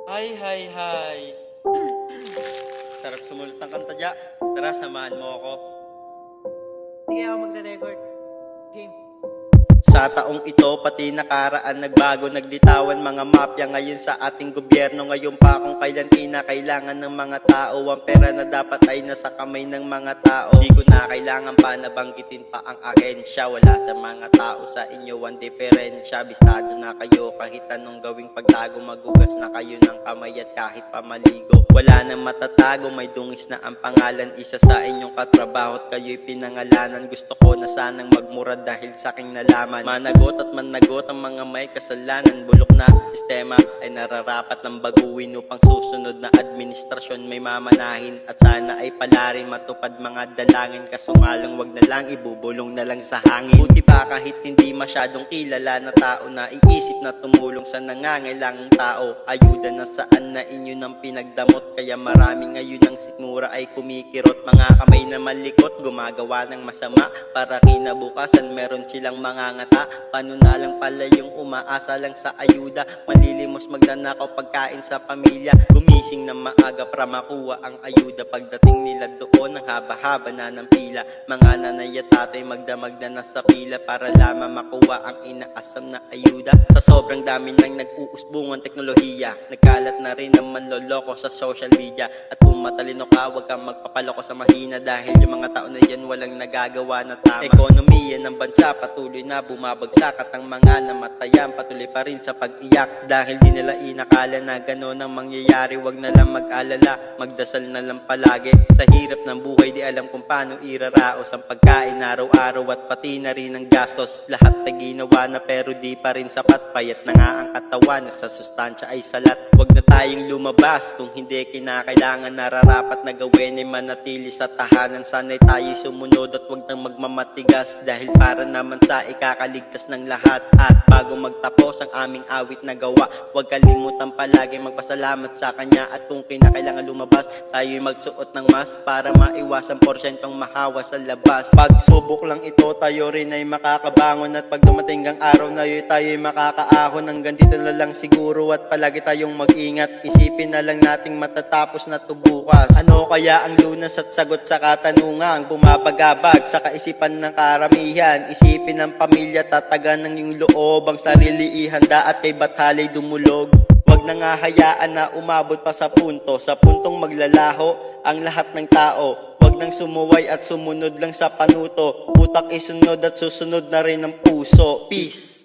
Hay, hay, hay. Sarap sumulat ng kanta dya. Tara, samahan mo ako. Sige, ako magre-record. Game. Sa taong ito, pati nakaraan nagbago, naglitawan mga mafia ngayon sa ating gobyerno. Ngayon pa kung kailan kinakailangan ng mga tao ang pera na dapat ay nasa kamay ng mga tao. Di ko na kailangan pa nabanggitin pa ang ahensya. Wala sa mga tao sa inyo ang diferensya. Bistado na kayo kahit anong gawing pagtago. Magugas na kayo ng kamay at kahit pamaligo. Wala nang matatago, may dungis na ang pangalan. Isa sa inyong katrabaho at kayo'y pinangalanan. Gusto ko na sanang magmura dahil sa aking nalaman. Managot at managot ang mga may kasalanan. Bulok na sistema ay nararapat ng baguhin upang susunod na administrasyon may mamanahin. At sana ay pala rin matupad mga dalangin. Kaso nga lang wag na lang, ibubulong na lang sa hangin. Buti pa kahit hindi masyadong kilala na tao na iisip na tumulong sa nangangailangang tao. Ayuda na saan na inyo nang pinagdamot. Kaya marami ngayon ang sikmura ay kumikirot. Mga kamay na malikot gumagawa ng masama. Para kinabukasan meron silang mga paano na lang pala yung umaasa lang sa ayuda. Malilimos magnanakaw pagkain sa pamilya. Gumising na maaga para makuha ang ayuda. Pagdating nila doon ang haba-haba na ng pila. Mga nanay at tatay magdamag na nasa pila para lamang makuha ang inaasam na ayuda. Sa sobrang dami ng nag-uusbungan teknolohiya, nagkalat na rin ang manloloko sa social media. At kung matalino ka, huwag kang magpapaloko sa mahina. Dahil yung mga tao na yan walang nagagawa na tama. Ekonomiya ng bansa patuloy na bumabagsak at ang mga namatayan patuloy pa rin sa pag-iyak. Dahil di nila inakala na gano'n ang mangyayari. Wag na lang mag-alala, magdasal na lang palagi. Sa hirap ng buhay di alam kung paano iraraos ang pagkain araw-araw at pati na rin ang gastos. Lahat ay ginawa na pero di pa rin sapat. Payat na nga ang katawan na sa sustansya ay salat. Wag na tayong lumabas kung hindi kinakailangan. Nararapat na gawin ay manatili sa tahanan. Sana'y tayo sumunod at wag nang magmamatigas. Dahil para naman sa ikakaligtas ng lahat. At bago magtapos ang aming awit na gawa, huwag kalimutan palagi magpasalamat sa kanya. At kung kinakailangan lumabas, tayo'y magsuot ng mask para maiwasan porsyentong mahawa sa labas. Pagsubok lang ito, tayo rin ay makakabangon. At pag dumating ang araw na yun, tayo'y makakaahon. Hanggang dito na lang siguro at palagi tayong mag-ingat. Isipin na lang nating matatapos na to bukas. Ano kaya ang lunas at sagot sa katanungang bumabagabag sa kaisipan ng karamihan? Isipin ng pamilya, tatagan ng iyong loob, ang sarili ihanda at kay bathalay dumulog. Huwag na nga hayaan na umabot pa sa puntong maglalaho ang lahat ng tao. Huwag nang sumuway at sumunod lang sa panuto. Utak isunod at susunod na rin ang puso. Peace.